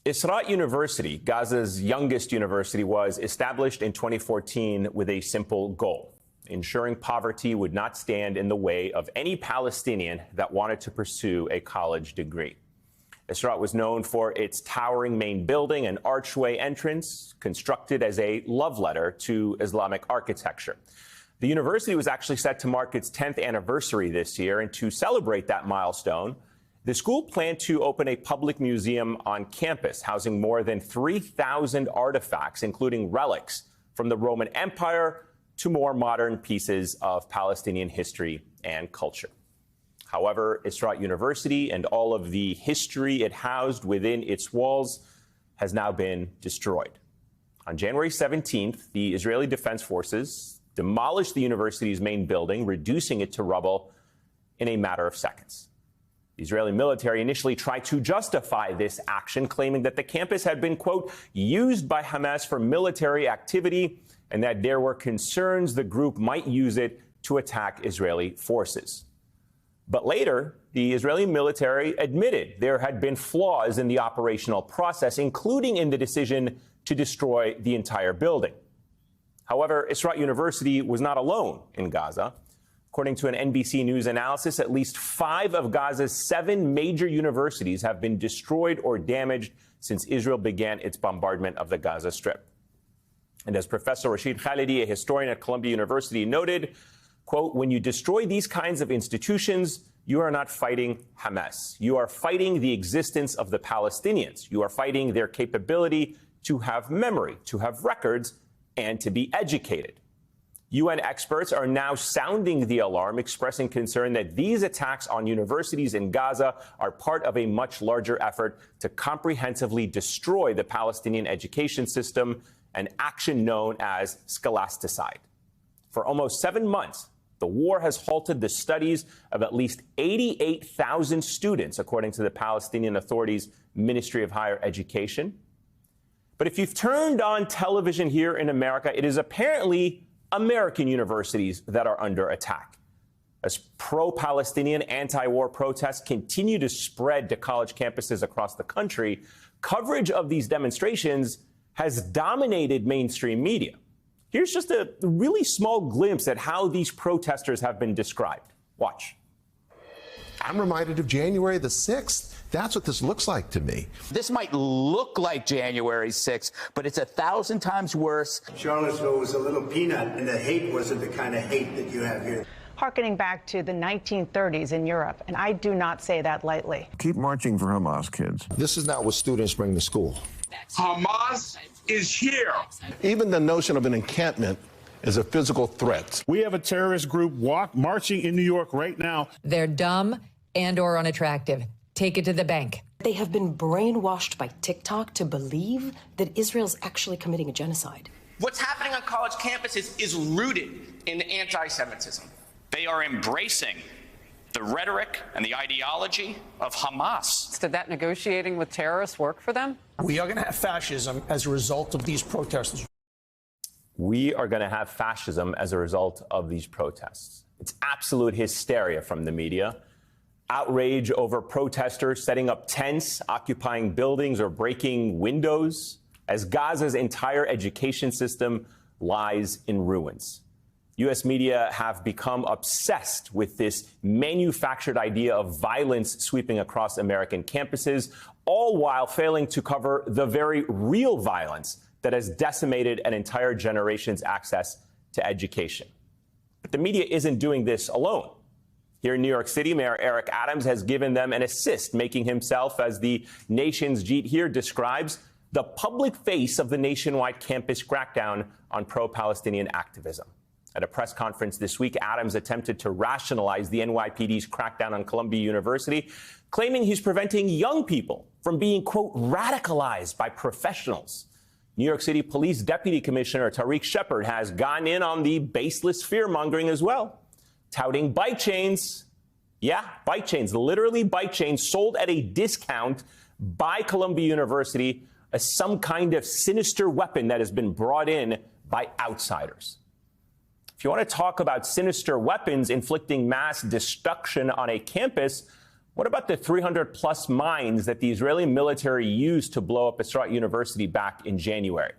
Israel University, Gaza's youngest university, was established in 2014 with a simple goal: ensuring poverty would not stand in the way of any Palestinian that wanted to pursue a college degree. Israel was known for its towering main building and archway entrance, constructed as a love letter to Islamic architecture. The university was actually set to mark its 10th anniversary this year, and to celebrate that milestone, the school planned to open a public museum on campus, housing more than 3,000 artifacts, including relics from the Roman Empire to more modern pieces of Palestinian history and culture. However, Israel University and all of the history it housed within its walls has now been destroyed. On January 17th, the Israeli Defense Forces demolished the university's main building, reducing it to rubble in a matter of seconds. The Israeli military initially tried to justify this action, claiming that the campus had been, quote, used by Hamas for military activity and that there were concerns the group might use it to attack Israeli forces. But later, the Israeli military admitted there had been flaws in the operational process, including in the decision to destroy the entire building. However, Israel University was not alone in Gaza. According to an NBC News analysis, at least 5 of Gaza's 7 major universities have been destroyed or damaged since Israel began its bombardment of the Gaza Strip. And as Professor Rashid Khalidi, a historian at Columbia University, noted, quote, when you destroy these kinds of institutions, you are not fighting Hamas. You are fighting the existence of the Palestinians. You are fighting their capability to have memory, to have records, and to be educated. UN experts are now sounding the alarm, expressing concern that these attacks on universities in Gaza are part of a much larger effort to comprehensively destroy the Palestinian education system, an action known as scholasticide. For almost 7 months, the war has halted the studies of at least 88,000 students, according to the Palestinian Authority's Ministry of Higher Education. But if you've turned on television here in America, it is apparently American universities that are under attack. As pro-Palestinian anti-war protests continue to spread to college campuses across the country, coverage of these demonstrations has dominated mainstream media. Here's just a really small glimpse at how these protesters have been described. Watch. I'm reminded of January the 6th. That's what this looks like to me. This might look like January 6th, but it's 1,000 times worse. Charlottesville was a little peanut, and the hate wasn't the kind of hate that you have here. Harkening back to the 1930s in Europe, and I do not say that lightly. Keep marching for Hamas, kids. This is not what students bring to school. Hamas is here. Even the notion of an encampment is a physical threat. We have a terrorist group marching in New York right now. They're dumb and or unattractive. Take it to the bank. They have been brainwashed by TikTok to believe that Israel's actually committing a genocide. What's happening on college campuses is rooted in anti-Semitism. They are embracing the rhetoric and the ideology of Hamas. Did that negotiating with terrorists work for them? We are going to have fascism as a result of these protests. We are going to have fascism as a result of these protests. It's absolute hysteria from the media. Outrage over protesters setting up tents, occupying buildings, or breaking windows, as Gaza's entire education system lies in ruins. U.S. media have become obsessed with this manufactured idea of violence sweeping across American campuses, all while failing to cover the very real violence that has decimated an entire generation's access to education. But the media isn't doing this alone. Here in New York City, Mayor Eric Adams has given them an assist, making himself, as the Nation's Jeet here describes, the public face of the nationwide campus crackdown on pro-Palestinian activism. At a press conference this week, Adams attempted to rationalize the NYPD's crackdown on Columbia University, claiming he's preventing young people from being, quote, radicalized by professionals. New York City Police Deputy Commissioner Tariq Shepard has gone in on the baseless fear-mongering as well, touting bike chains. Yeah, bike chains, literally bike chains sold at a discount by Columbia University as some kind of sinister weapon that has been brought in by outsiders. If you want to talk about sinister weapons inflicting mass destruction on a campus, What about the 300-plus mines that the Israeli military used to blow up Israa University back in January?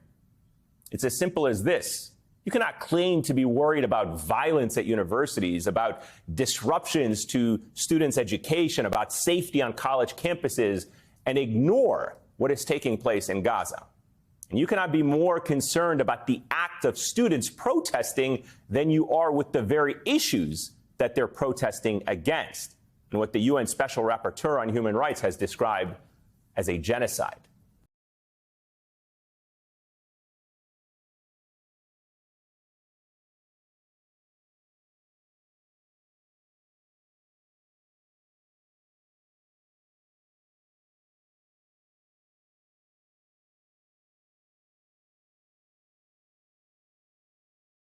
It's as simple as this. You cannot claim to be worried about violence at universities, about disruptions to students' education, about safety on college campuses, and ignore what is taking place in Gaza. And you cannot be more concerned about the act of students protesting than you are with the very issues that they're protesting against, and what the UN Special Rapporteur on Human Rights has described as a genocide.